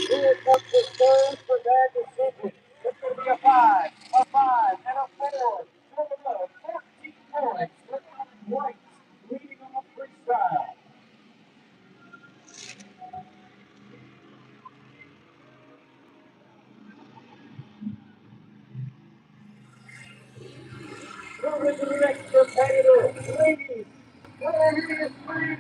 Here comes the third for that decision. It's going to be a 5, and a 4. Total of 14 points. Look at White leading on freestyle. Moving to the next competitor. Ladies, whatever is free.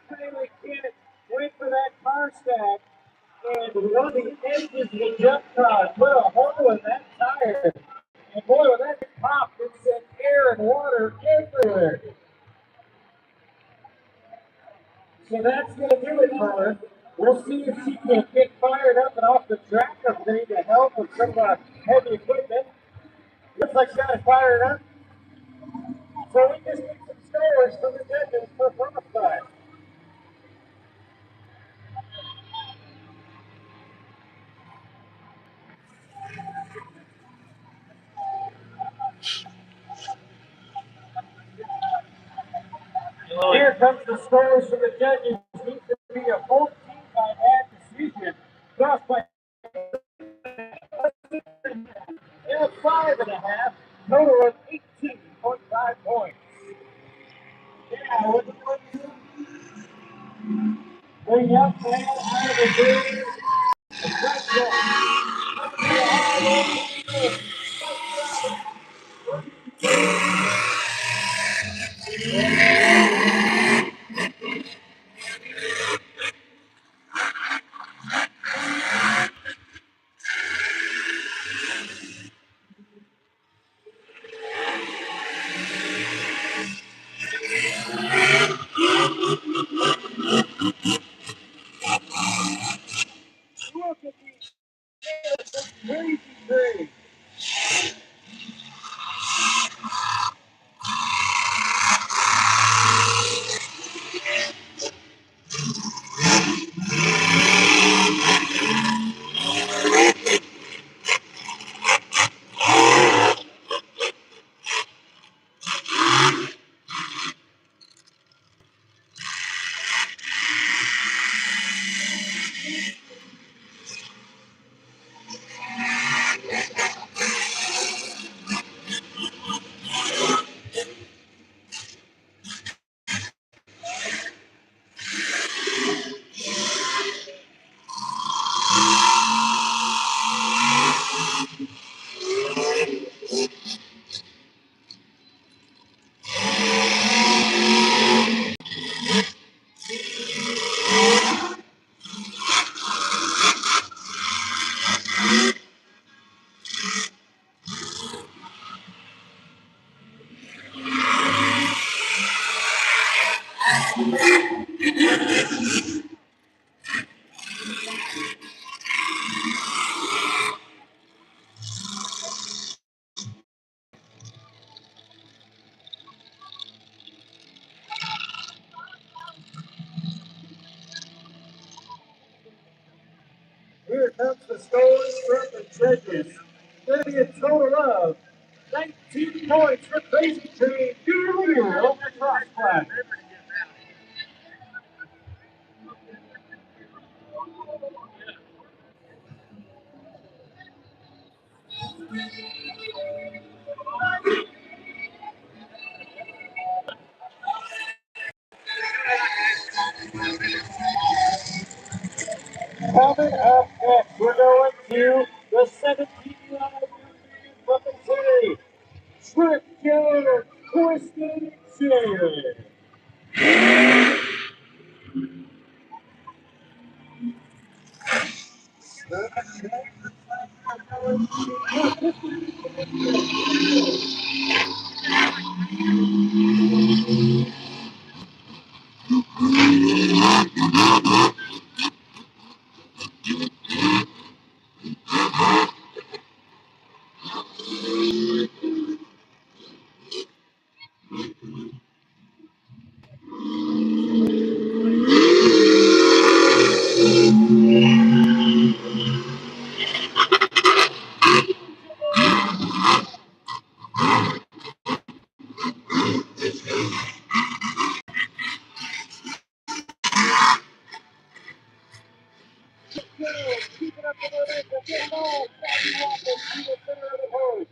Finally, Kenneth went for that car stack, and one of the edges of the jump car put a hole in that tire. And boy, when that popped, it sent air and water everywhere. So that's going to do it for her. We'll see if she can get fired up and off the track or if they need to help with some heavy equipment. Looks like she got it fired up. So we just need some scores from the judges for frostbite. Here comes the scores from the judges. Needs to be a 14 by that decision. Frostbite and a 5.5. Total of 18.5 points. Yeah, what the bring up man out of the green. Here comes the scores from the judges. Going to be a total of 19 points for Crazy Train. Your leader over Crossflat. Coming up next, we're going to the 17-yard Weapon City. Trick Killer Twisted Chair. Keeping up the momentum, get on, Bobby Waffle to the center of the horse.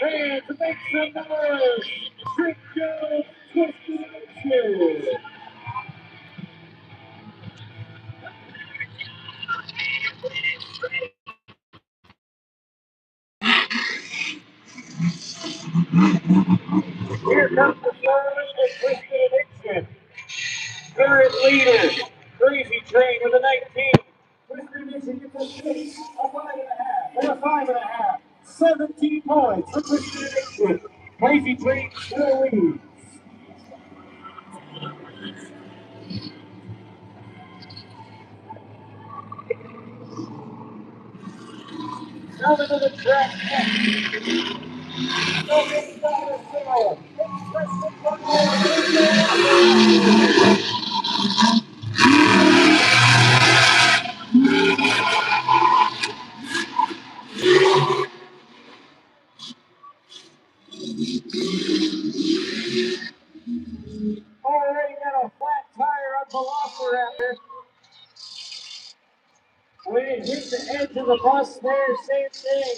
And to make some noise, Trick Killer Twisted Chair. Here comes the Charlotte and Twisted Addiction. Current leader, Crazy Train with a 19. Twisted Addiction gets a 6, a 5.5, and a 5.5. 17 points for Twisted Addiction. Crazy Train still leads. Coming to the track next. No big dollar sale. Already got a flat tire on Velociraptor. When it hit the edge of the bus there, same thing.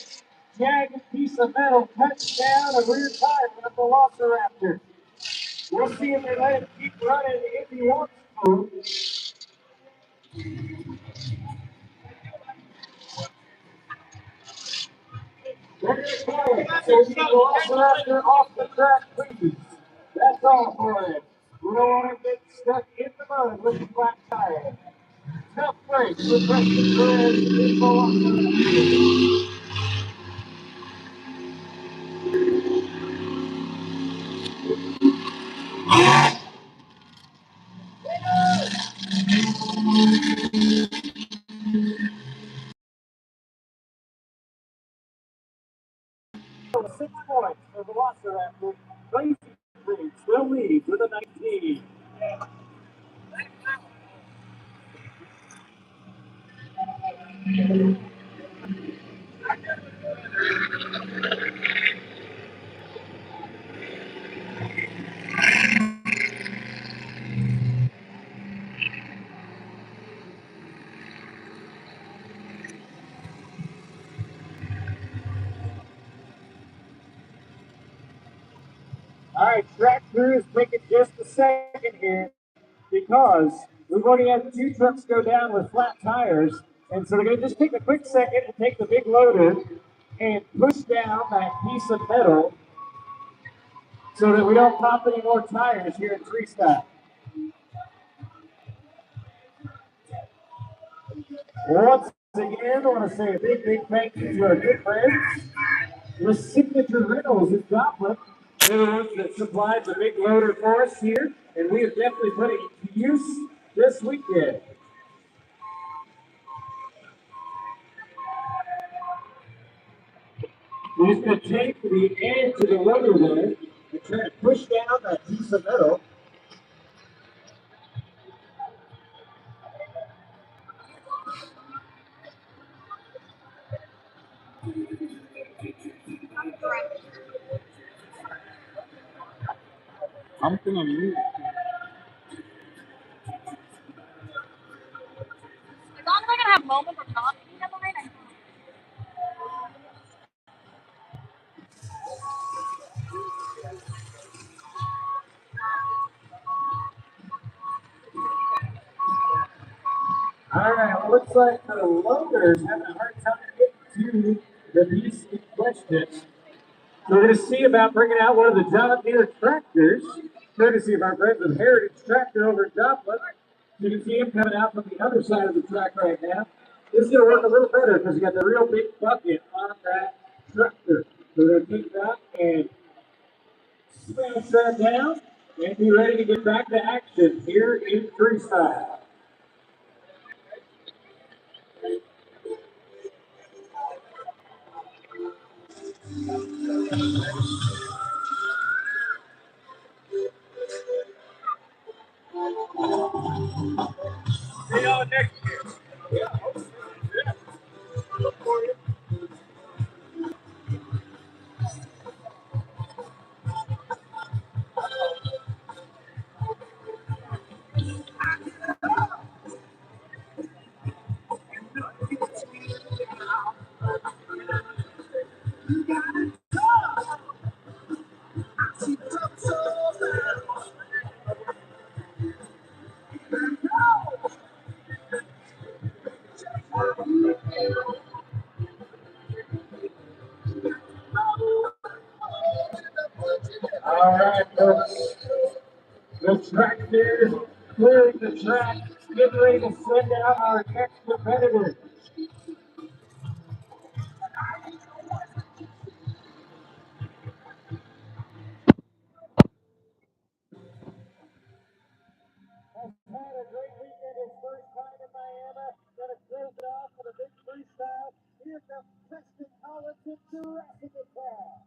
Jagged piece of metal cuts down a rear tire on the Velociraptor. We'll see if they let him keep running if he wants to. They're going to call it. So you can Velociraptor off the track, please. That's all for it. We don't want him getting stuck in the mud with the flat tire. Tough break for Preston Perez in Velociraptor. So 6 points for Velociraptor. Crazy Train still Hill leads with a 19. All right, track crews, take it just a second here because we've already had 2 trucks go down with flat tires. And so they're going to just take a quick second and take the big loader and push down that piece of metal so that we don't pop any more tires here in Freestyle. Once again, I want to say a big thank you to our good friends with Signature Rentals in Joplin. They're the ones that supplied the big loader for us here, and we have definitely put it to use this weekend. We're just going to take the end to the loader there and try to push down that piece of metal. I'm gonna mute. As long as I can have moments of not being in line, I'm fine. All right, well, looks like the loader's having a hard time getting to the piece in question. So we're going to see about bringing out one of the John Deere tractors, courtesy of our friends at Heritage Tractor over in Joplin. You can see him coming out from the other side of the track right now. This is going to work a little better because you got the real big bucket on that tractor. So we're going to take that and smash that down and be ready to get back to action here in freestyle. See y'all next year. All right, folks. The tractor clearing the track, getting ready to send out our next competitor. Has had a great weekend, his first time in Miami. Gonna close it off with a big freestyle. Here comes Preston Collins in Jurassic Attack.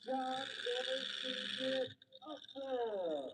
John Taylor Sr. Upper.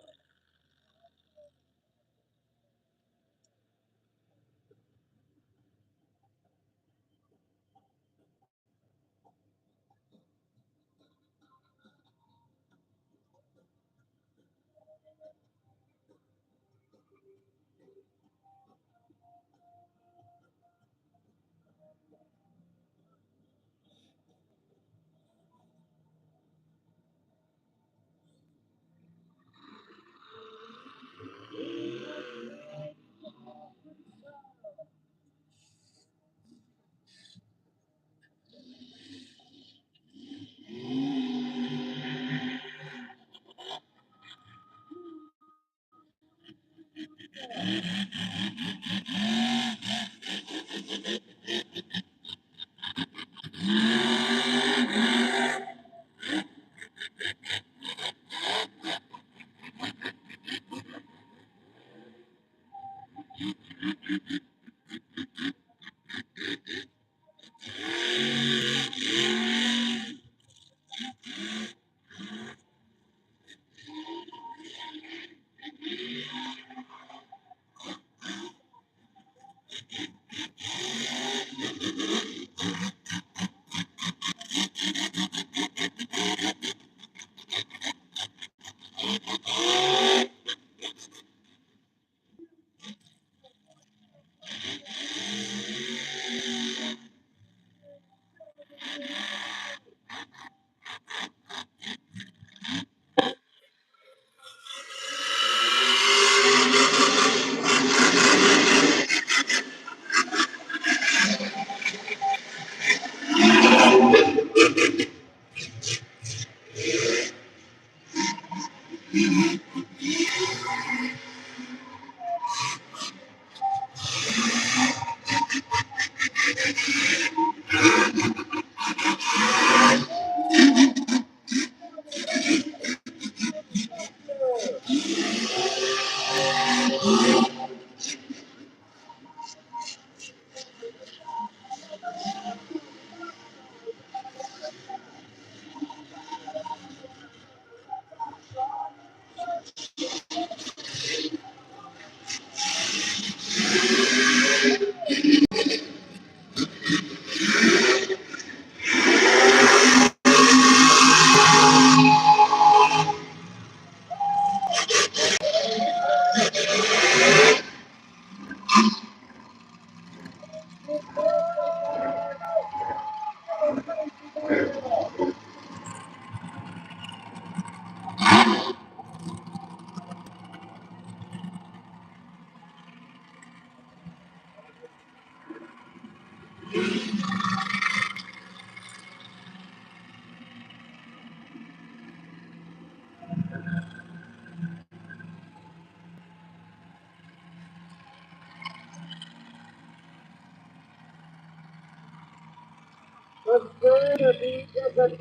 The third of these is a 19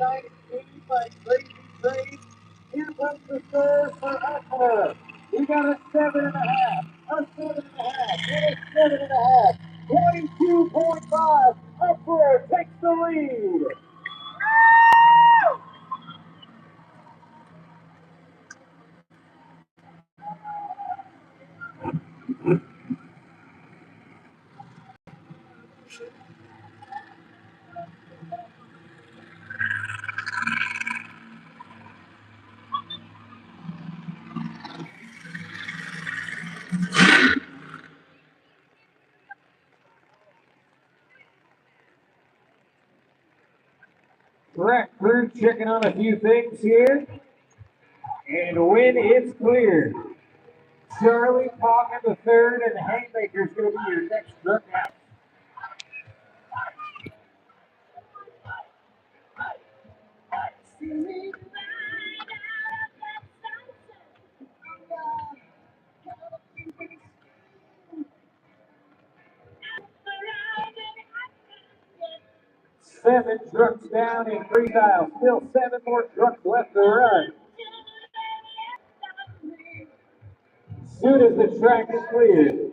by Crazy Trade. Here comes the third for Upper. We got a 7.5, a 7.5, and a 7.5. 22.5. Upper takes the lead. Track crew checking on a few things here. And when it's clear, Charlie Pocket the third and Haymaker's going to be your next truck out. Seven trucks down in freestyle. Still 7 more trucks left to run. As soon as the track is cleared,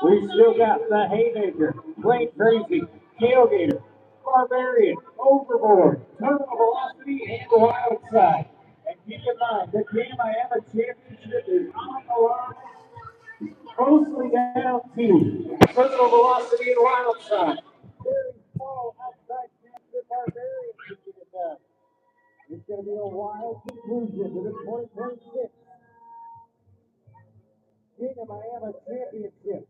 we've still got the Haymaker, Plain Crazy, Tailgater, Barbarian, overboard, terminal velocity, and wild side. And keep in mind, the KMIM championship is on the line, mostly down to terminal velocity and wild side. Very small outside chance that Barbarian can get it done. It's going to be a wild conclusion to the 2026 KMIM championship.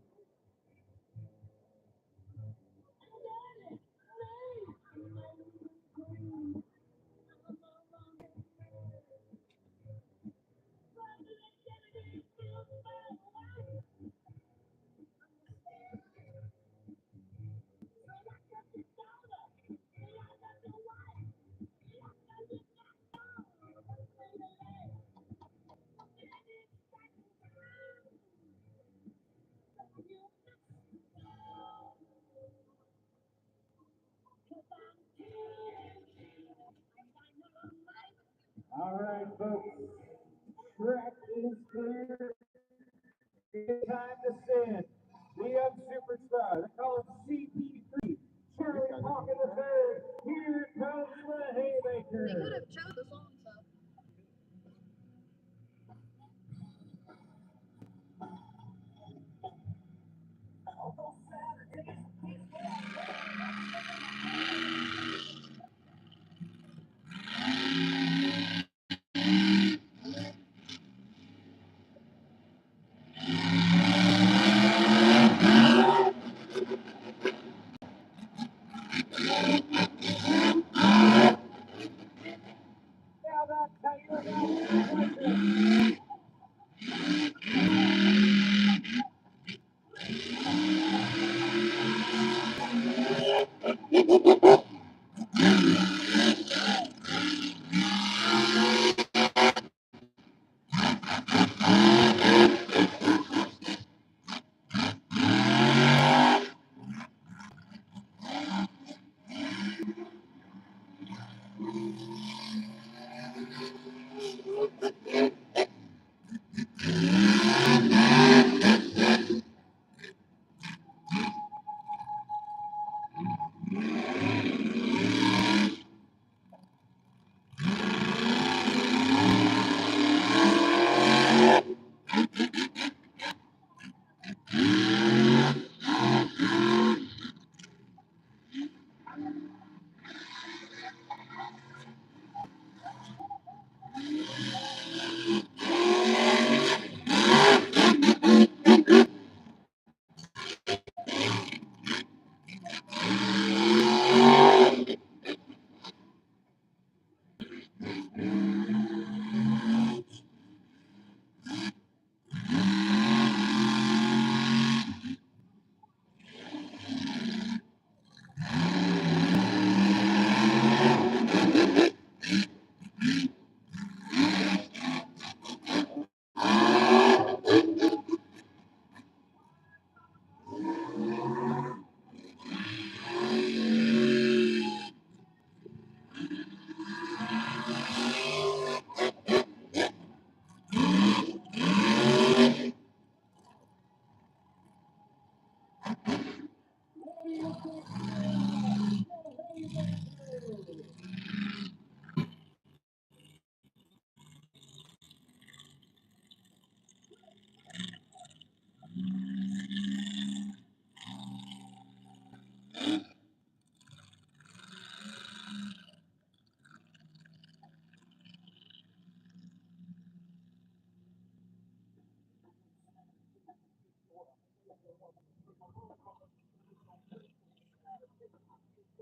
All right, folks. Track is clear. It's time to send the young superstar. They call him CP3. Charlie Hawk in the third. Here comes the Haymaker. They could have chose the song stuff. Now that's how you're about to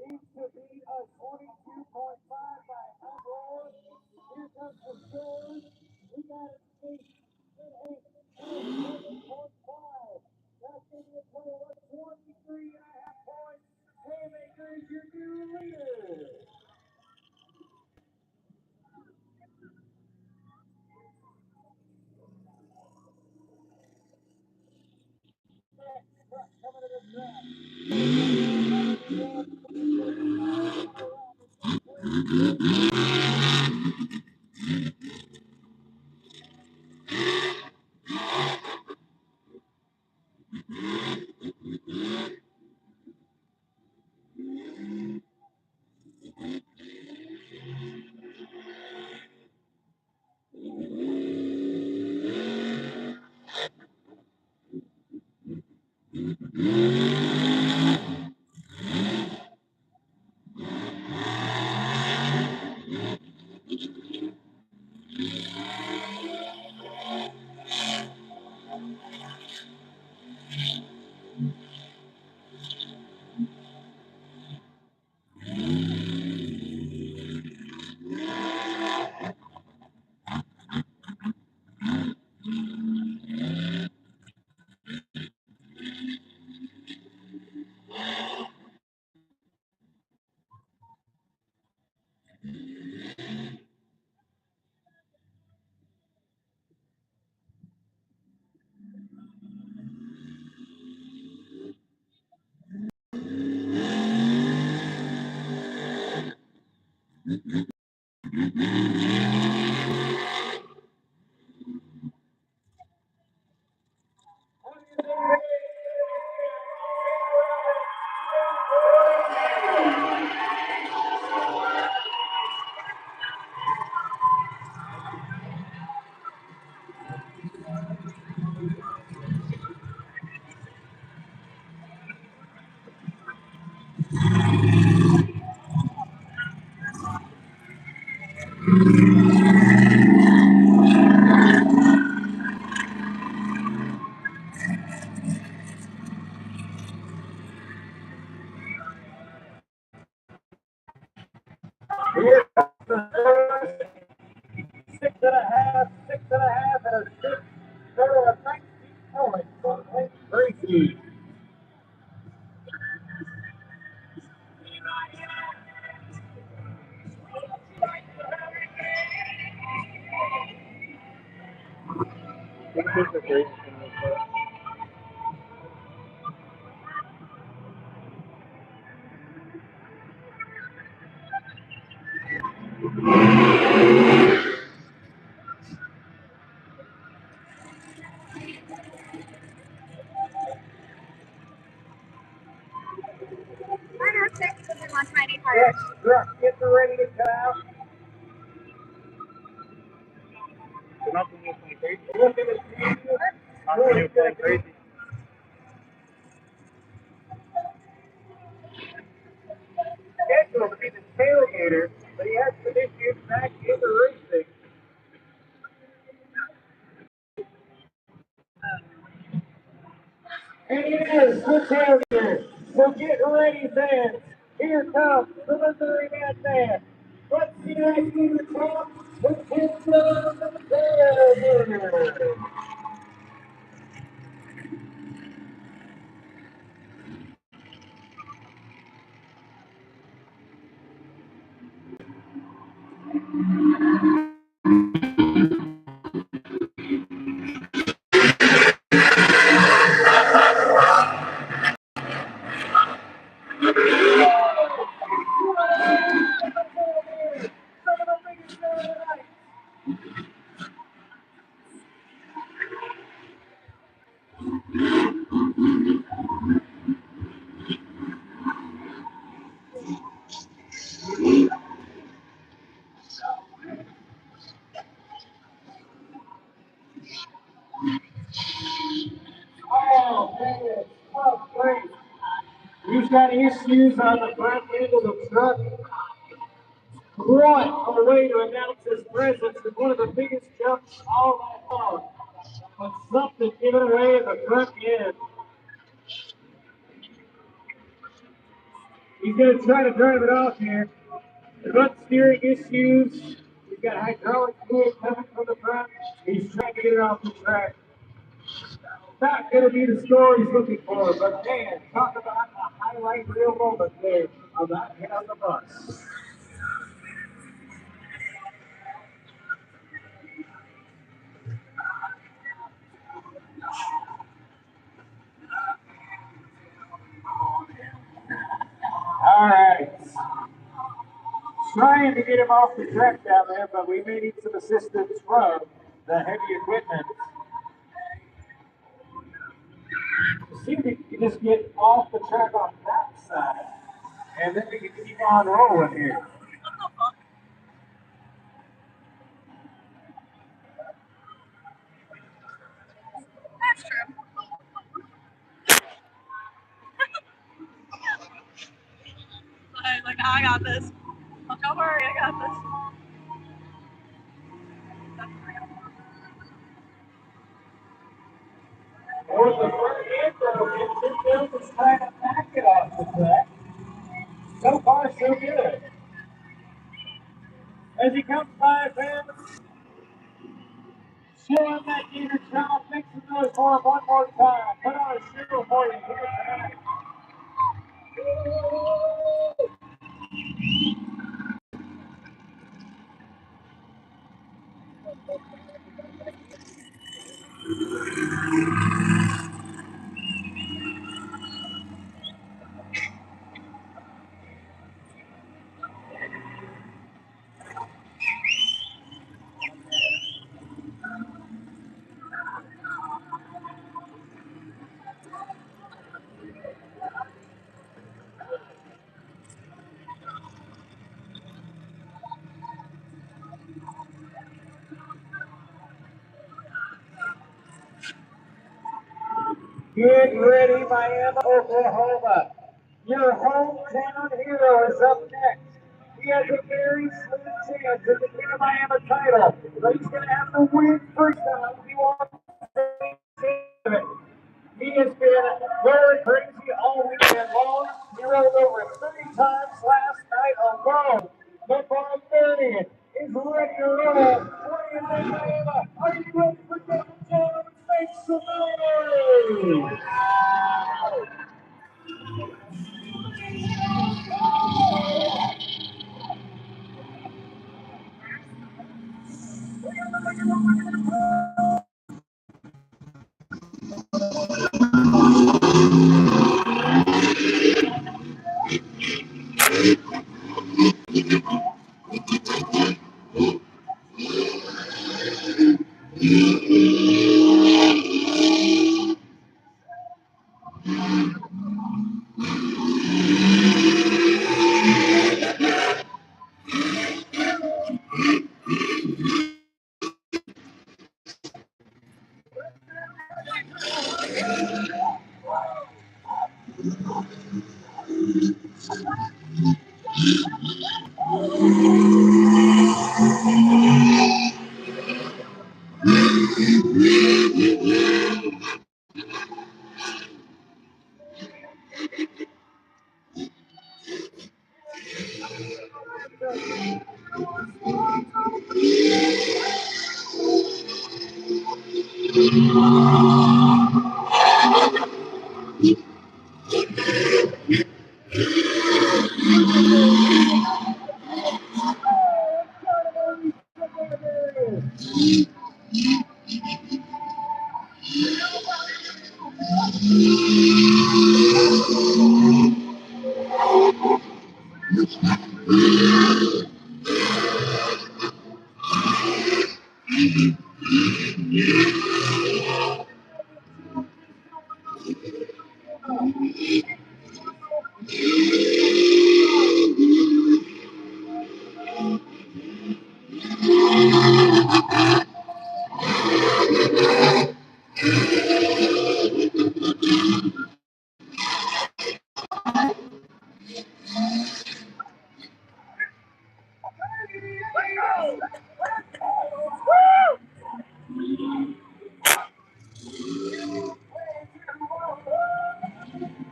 needs to beat a 22.5 by Uproar. Here comes the score. We got it state in 8.5. That's going to be a total of 23.5 points. Haymaker is your new leader. Next truck coming to the track. Here comes the first 6.5, 6.5, and a 6. Total of 19 points on Lake Tracy. Runner 6 with the 190 tire. Next truck, get ready to come out. Look at the future. Really gonna be scheduled to be the tailgater, but he has some issues back in the racing. And it is the tailgater. So get ready, fans. Here comes the Missouri Bad Man. Let's see that the top with his tailgater. Oh, man, tough race. He's got issues on the front end of the truck. Quite a way to announce his presence in one of the biggest jumps all night long. But something giving away in the front end. He's going to try to drive it off here. Front steering issues. We've got hydraulic fluid coming from the front. He's trying to get it off the track. Not going to be the score he's looking for, but man, talk about a highlight reel moment there on that hit on the bus. All right. Trying to get him off the track down there, but we may need some assistance from the heavy equipment. See if we can just get off the track on that side, and then we can keep on rolling here. That's true. I was like, I got this. Oh, don't worry, I got this. Or the front end though, Tim Jones is trying to back it off the track. So far, so good. As he comes by, fans, show him that Gator job. Make some noise for him one more time. Put on a show for you here tonight. Get ready, Miami, Oklahoma. Your hometown hero is up next. He has a very slim chance at the King of Miami title, but he's going to have to win first time if he wants to it. He has been going crazy all weekend long. He rode over 30 times last night alone. But Bob Marion is ready to roll. What do you think, Miami? Are you ready for Devil Jones? Make some noise!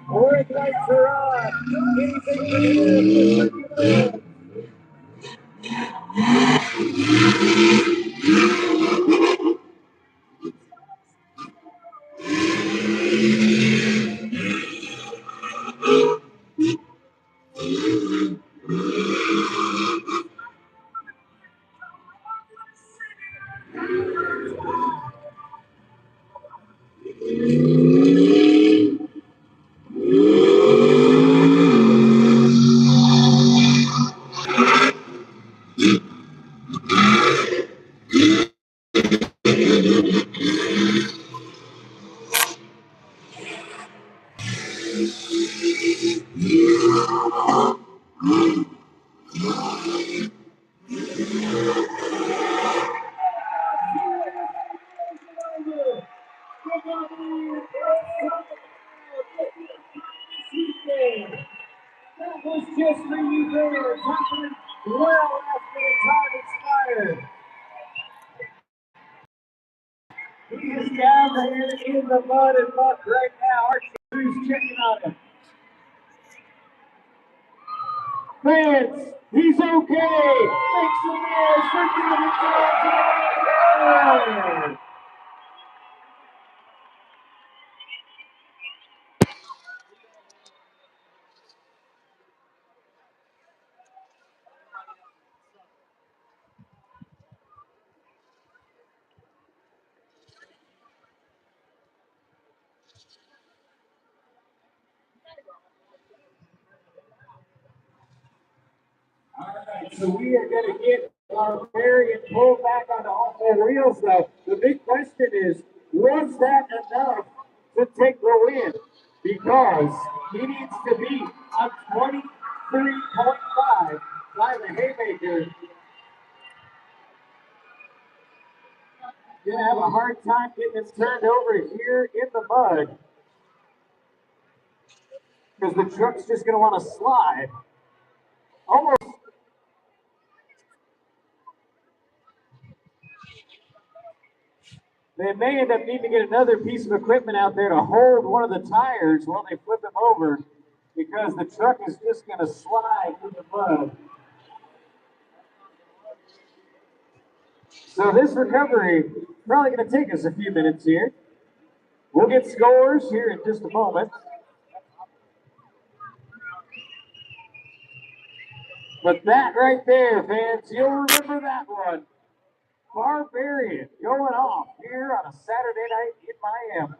Red lights are on. Anything for the That was just for you there, talking well after the time expired. He is down there in the mud and muck right now. Archie Cruz checking on him. Fans, he's okay. Make some noise for David Jones. so we are going to get our Barbarian pulled back onto all four wheels, though. The big question is, was that enough to take the win? Because he needs to beat a 23.5 by the Haymaker. Gonna have a hard time getting this turned over here in the mud, because the truck's just gonna want to slide. Almost. They may end up needing to get another piece of equipment out there to hold one of the tires while they flip him over, because the truck is just going to slide in the mud. So this recovery probably going to take us a few minutes here. We'll get scores here in just a moment. But that right there, fans, you'll remember that one. Barbarian going off here on a Saturday night in Miami.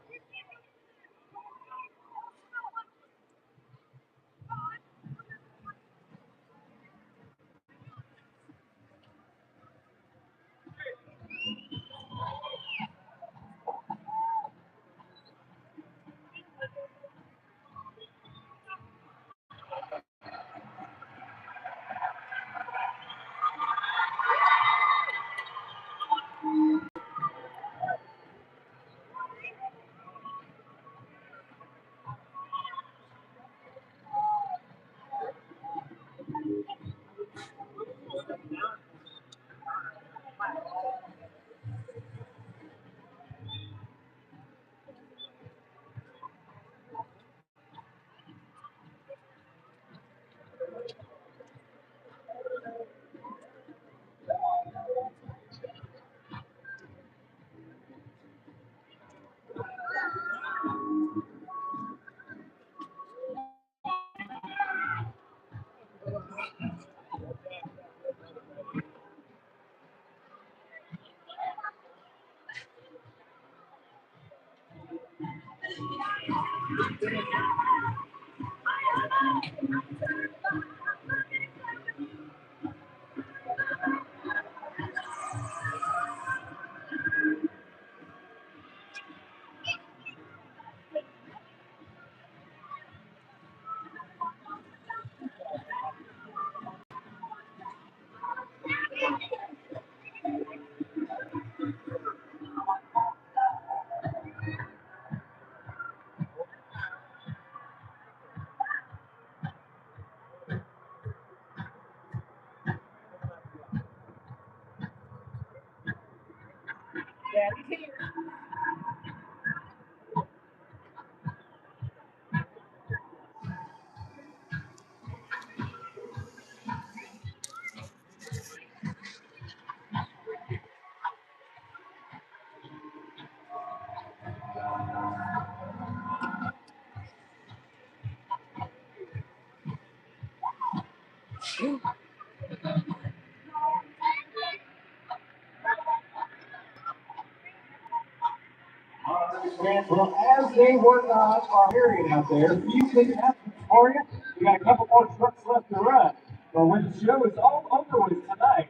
Well, as they work on our area out there, a few things happen for you. We got a couple more trucks left to run. But when the show is all over with tonight,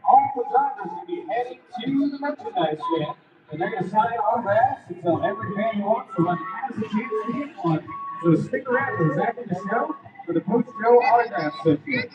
all the drivers will be heading to the merchandise stand, and they're going to sign autographs until every fan who wants one has a chance to get one. So stick around for Zach and the show for the post-show autograph session.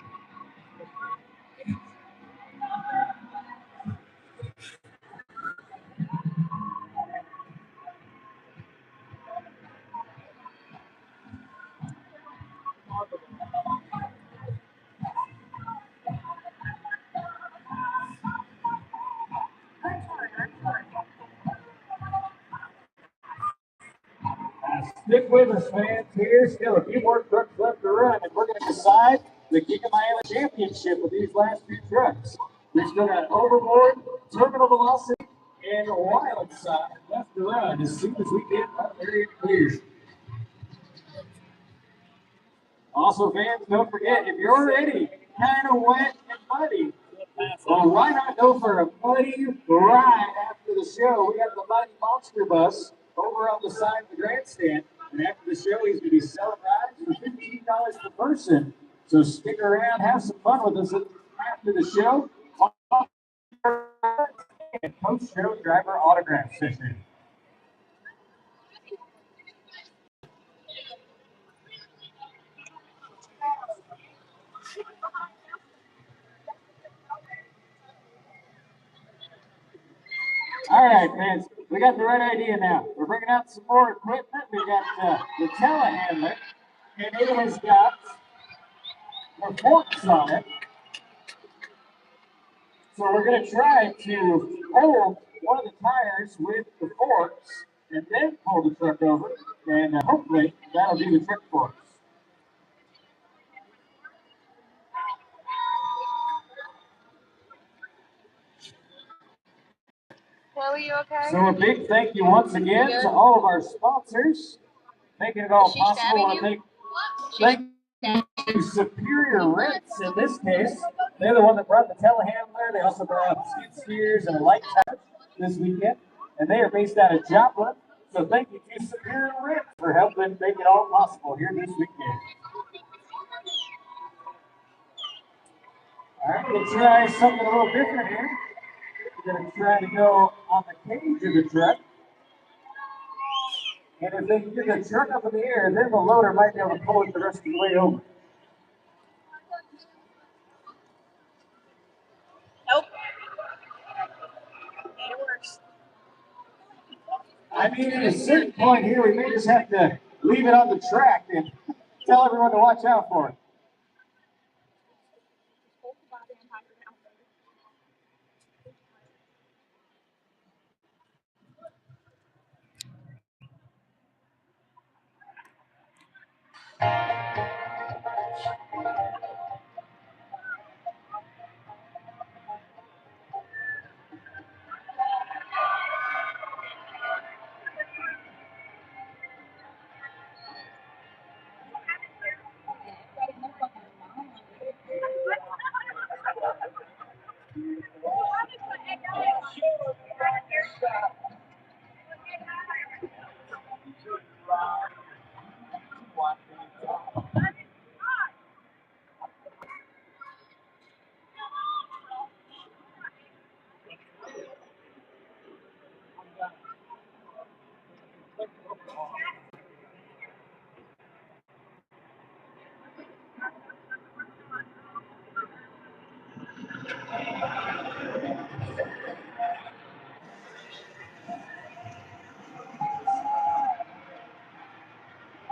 Stick with us, fans. Here's still a few more trucks left to run, and we're going to decide the King of Miami Championship with these last few trucks. We've still got Overboard, Terminal Velocity, and Wild Side left to run as soon as we get our area clear. Also, fans, don't forget, if you're already kind of wet and muddy, well, why not go for a muddy ride after the show? We got the Mighty Monster Bus over on the side of the grandstand. And after the show, he's going to be selling rides for $15 per person. So stick around, have some fun with us after the show and post-show driver autograph session. All right, fans, we got the right idea now. We're bringing out some more equipment. We got the telehandler, and it has got the forks on it. So we're going to try to hold one of the tires with the forks and then pull the truck over, and hopefully that'll do the trick for us. Chloe, you okay? So a big thank you once again to all of our sponsors, making it all possible. I want to thank you, Superior Rents in this case. They're the one that brought the telehandler. They also brought skid steers and a light touch this weekend, and they are based out of Joplin. So thank you to Superior Rents for helping make it all possible here this weekend. All right, we'll try something a little different here. We're going to try to go on the cage of the truck. And if they can get the truck up in the air, then the loader might be able to pull it the rest of the way over. Nope. It works. I mean, at a certain point here, we may just have to leave it on the track and tell everyone to watch out for it.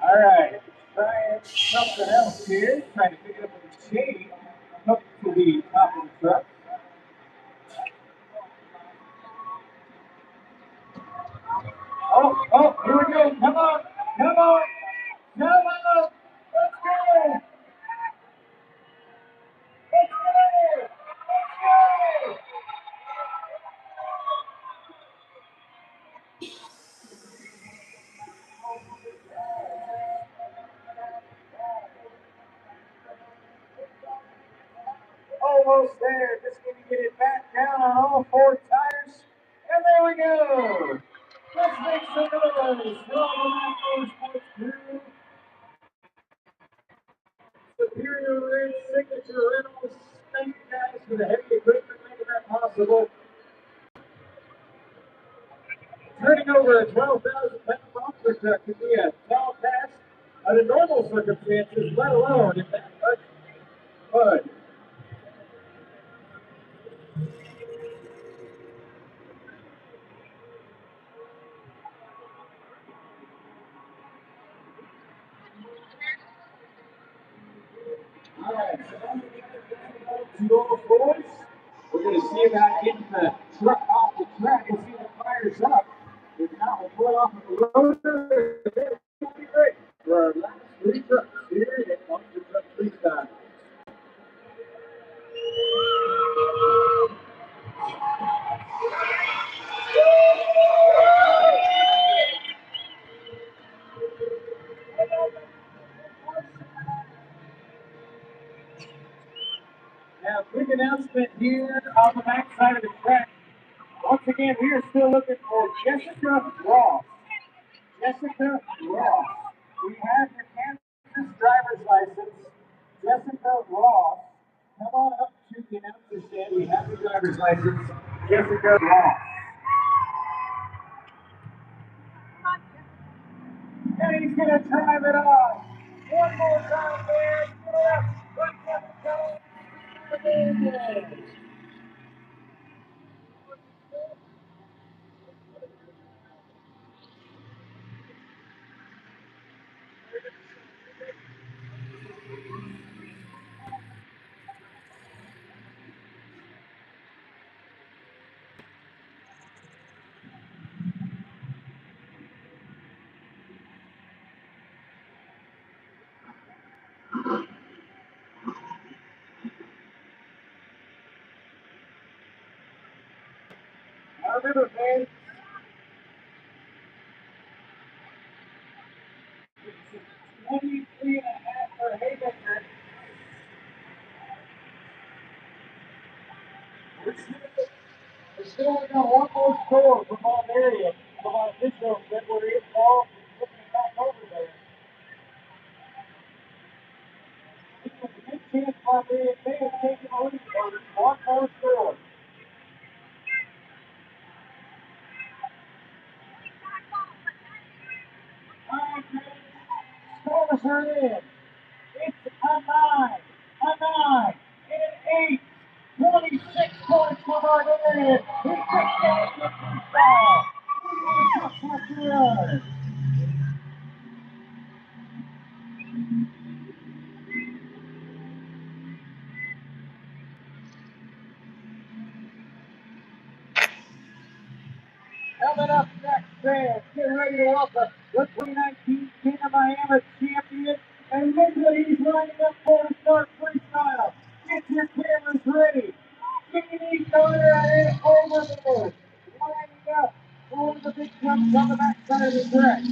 All right, trying something else here. Trying to pick it up with a chain hooked to the top of the truck. Oh, here we go. Come on, come on, come on. Let's go. Let's go. Let's go. Almost there. Just going to get it back down on all four tires. And there we go. Let's make some noise. Welcome Motorsports Crew. Superior Ridge Signature Rentals. Thank you guys for the heavy equipment making that possible. Turning over a 12,000-pound monster truck can be a tall task under normal circumstances, let alone in that much mud. All right, so 204s. We're going to see about getting the truck off the track and see if it fires up. If not, we'll pull it off of the loader. It'll be great for our last three trucks here at Monster Truck Freestyle. Now, quick announcement here on the back side of the track. Once again, we are still looking for Jessica Ross. Jessica Ross. We have your Kansas driver's license. Jessica Ross. Come on up to the the announcer stand, we have the driver's license. Jessica Ross. And he's going to drive it on. One more time there. Now remember, man, 23 and a half for Haymaker. We're still got one more score from our area, from our officials that were involved in putting it back over there. It's a good chance for me if they have taken a lead on it. One more score. Scores are in. It's a 9, and an 8. 26 points for our area. He takes down the freestyle. Coming up next, fans, get ready to welcome the 2019 King of Miami champion. And look what he's lining up for to start freestyle. Get your cameras ready. Skinny Carter and Overlord. Lining up for one of the big jumps on the backside of the track.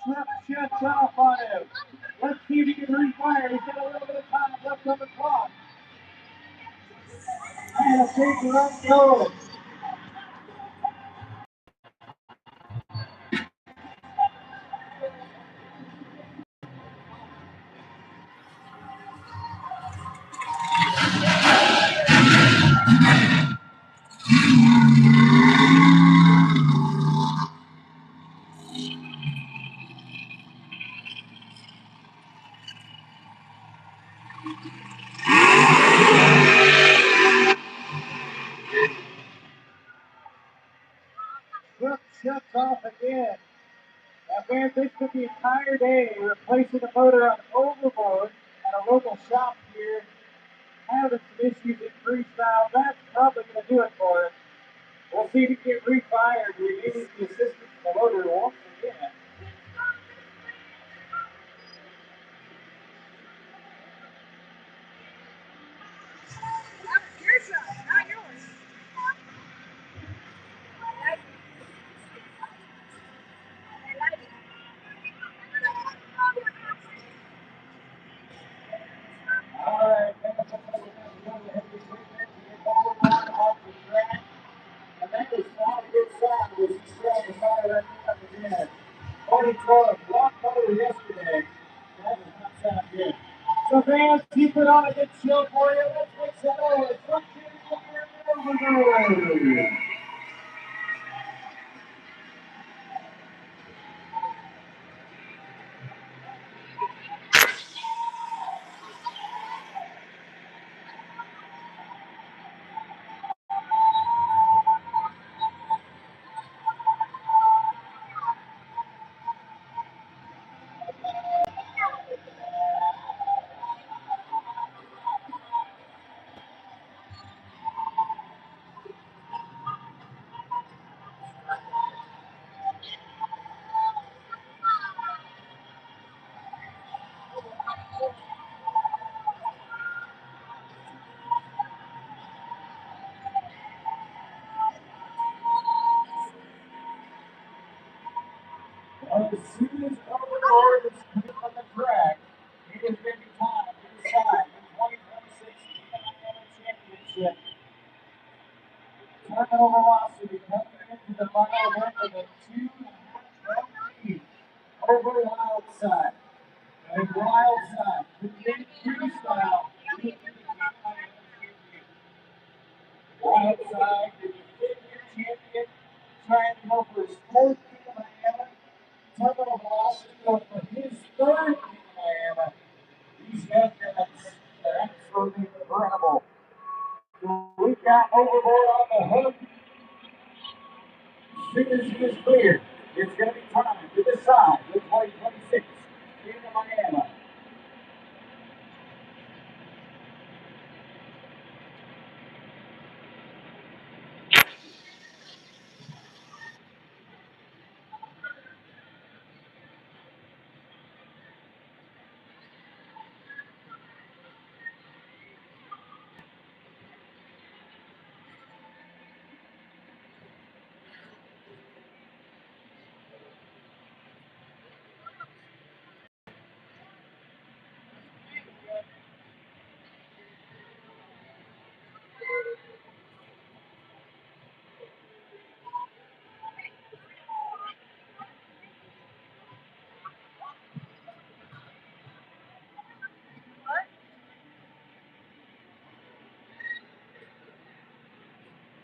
Slip shuts off on him. Let's see if he can refire. He's got a little bit of time left on the clock. And a big run going. Slip shuts off again. Now, man, this took the entire day replacing the motor on Overboard at a local shop here. Having some issues in freestyle. That's probably going to do it for us. We'll see if he can get refired. We need the assistance of the motor once again. All right, and that is not a good sign with he's trying to fire that thing up again. Only 12 block motor yesterday. That does not sound good. So fans, keep it on a good show for you. Let's make some noise. Let's get it. As soon as Overlord is put on the track, it is going to be time to decide the 2026 Miami Championship. Terminal velocity coming into the final run of the 2-run lead over Wildside. And Wildside, the big freestyle, will be the Miami champion. Wildside, the defending champion, trying to go for his fourth in Miami. Terminal velocity going for his third in Miami. These young guys are absolutely incredible. We got Overboard on the hook. As soon as he is cleared, it's going to be time to decide the 2026 in Miami.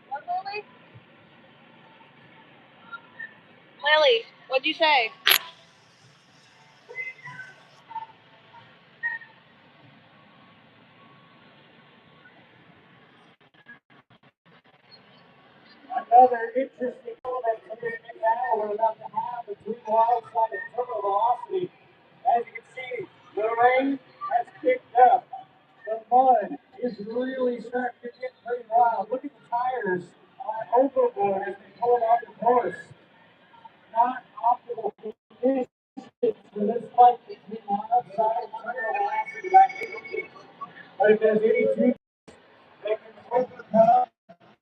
What, Lily? Lily, what'd you say? Another interesting moment here now we're about to have between Wildside and Terminal Velocity. As you can see, the rain has picked up. The mud is really starting to get pretty wild. Look at the tires on Overboard as they pull off the course. Not optimal conditions for this fight between Wildside and Terminal Velocity by any means. But if there's any two they can overcome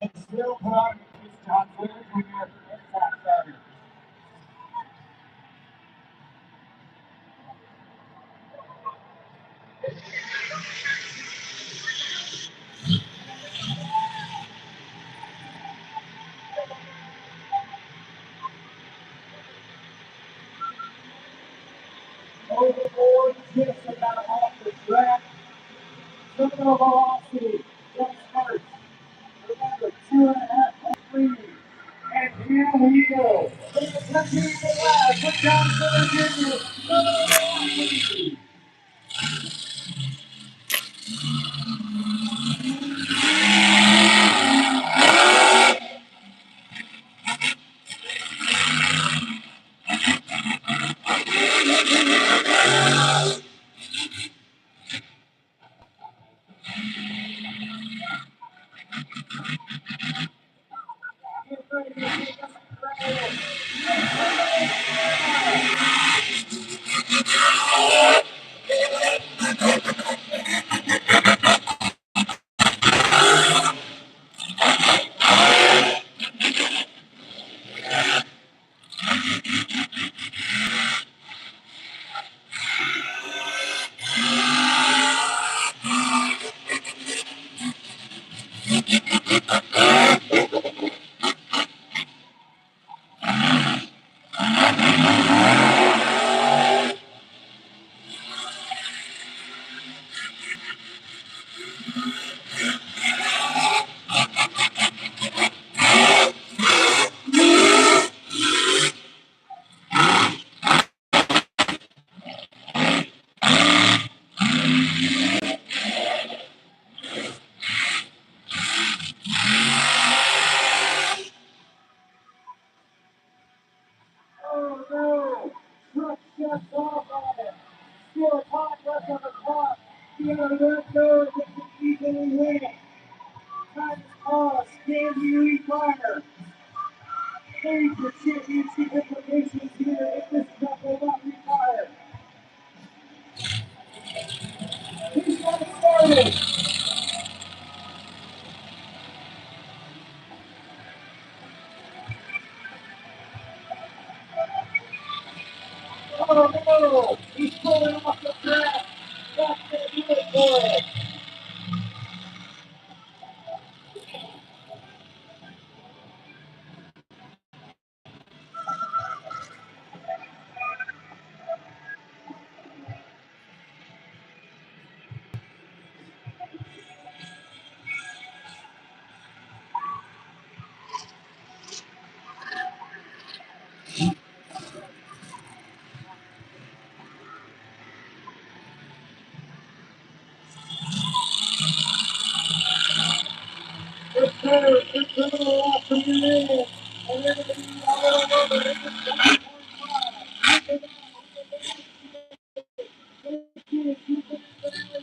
and still put on these John Clear Jr. and Zach Savage. Overboard just about off the track. Terminal Velocity just first. Remember, 2.5 lead. And here we go. Let's continue the last with John Clear Jr. Terminal Velocity. Get ready to take us incredible. the red door gets it easily win. Time is pause. Can you fire? Major championship implications here if this truck will not retire. He's got it started. Oh no! He's pulling off the track. That's gonna do it for it. It's third. It's a little off from the end. And everybody all over. It's a 7.5.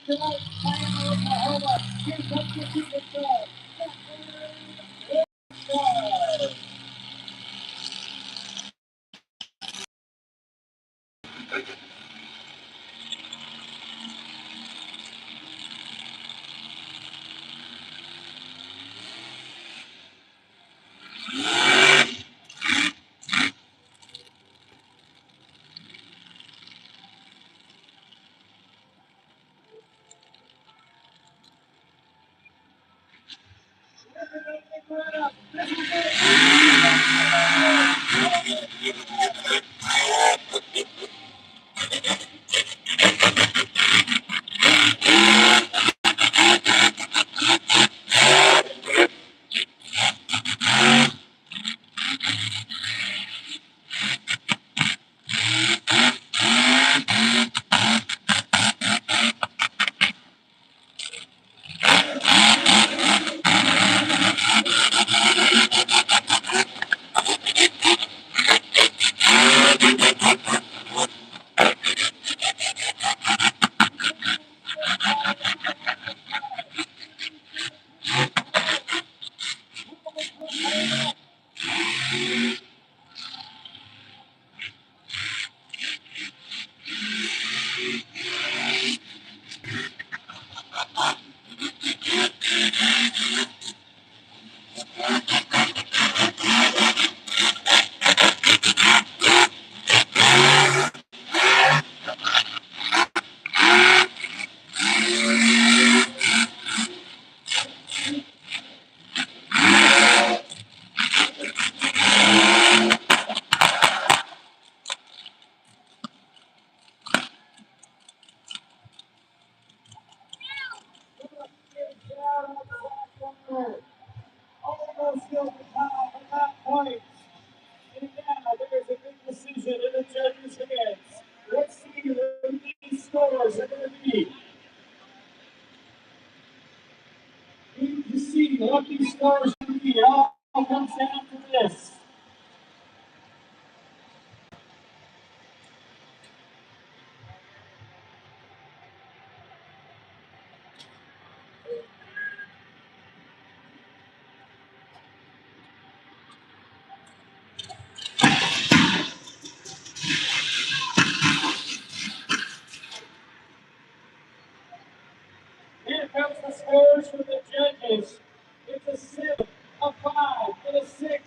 Tonight, Miami, Oklahoma. Here comes the superstar. Almost still the time, but not quite. And now there is a big decision in the judges' hands. Let's see what these scores are going to be. We need to see what these scores are going to be. It all comes down to this. Here comes the scores from the judges. It's a 7, a 5, and a 6.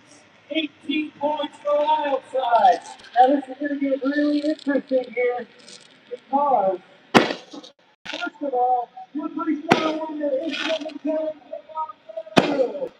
18 points for Wildside. Now this is going to get really interesting here because, first of all, you're pretty sure winner is coming down to the bottom.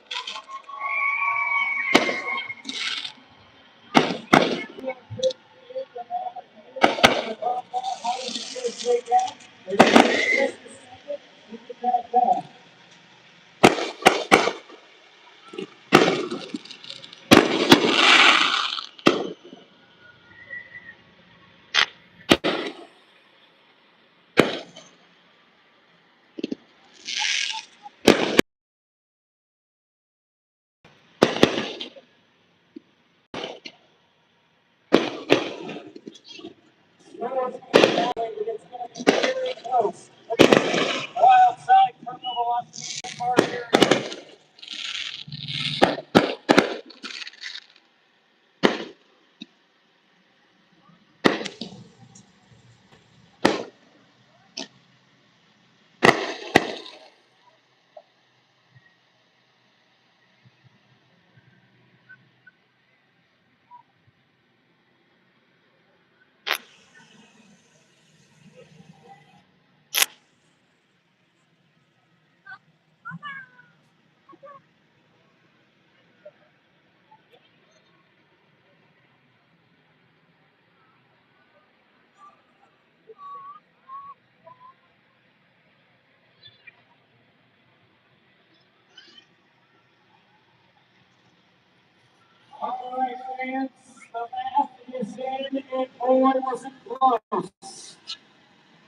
All right, fans, the math is in, and boy, was it close.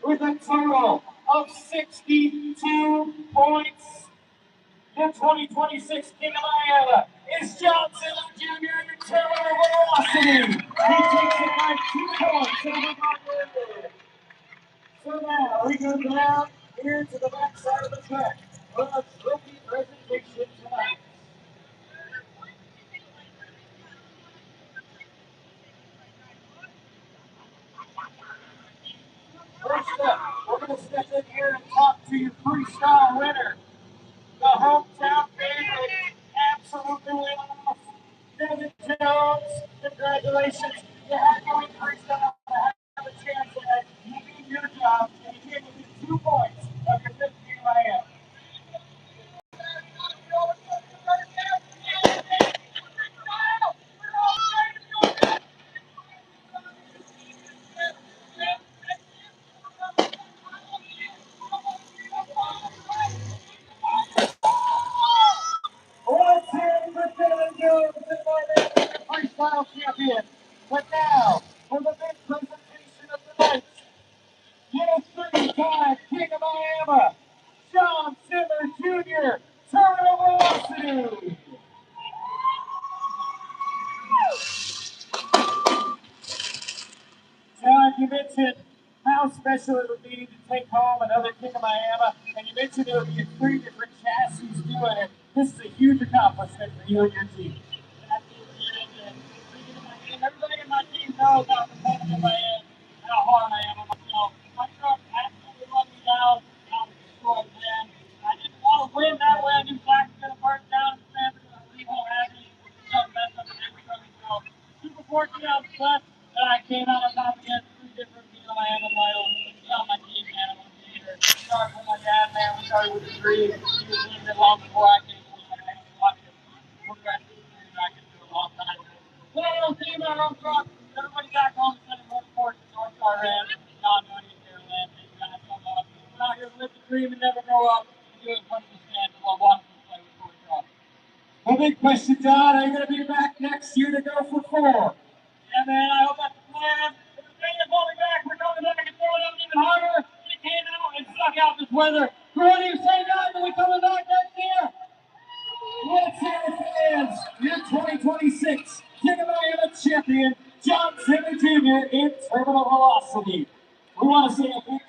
With a total of 62 points, the 2026 King of Iowa is Johnson Jr. in terminal velocity. He takes it by 2 points over Montgomery. So now we go down here to the back side of the track for a trophy presentation tonight. First up, we're going to step in here and talk to your freestyle winner, the hometown favorite, absolutely went off. Devin Jones, congratulations. You had to win freestyle to have a chance at it. You did your job, and you gave me 2 points of your 15 I am. Let's hear it for Devin Jones, the freestyle champion. But now, for the big presentation of the night, get a 3-time King of Miami, John Zimmer Jr., terminal velocity. John, you mentioned how special it would be to take home another King of Miami, and you mentioned it would be 3 different chassis doing it. This is a huge accomplishment for you and your team. Everybody in my team knows how competitive I am, how hard I am on myself. My truck absolutely let me down. I was destroyed, man. I didn't want to win that way. I knew Zach was going to burn down the fence. Leave home happy. Just mess up the everything. So, super fortunate. I was blessed that I came out on top against 3 different people I am on my own. It's not my team, man. I want to be here. Started with my dad, man. We started with the dream. He was living it long before I came. I watched him progress through the dream. I could do a long time. Well, team our own truck. Everybody back home sending more support to North Star Rams, John Mooney, Carolyn. Thank you guys so much. We're out here to live the dream and never grow up. And do it in front of the stands and love watching them play with Corey Cross. Well, big question, John. Are you going to be back next year to go for 4? Yeah, man. I hope that's the plan. If the fans want me back, we're coming back and throwing up even harder. We came out and stuck out this weather. What do you say, guys? Are we coming back next year? Let's hear it, fans. Your 2026 King of Miami champion, John Zimmer Jr. in terminal velocity. We want to say a big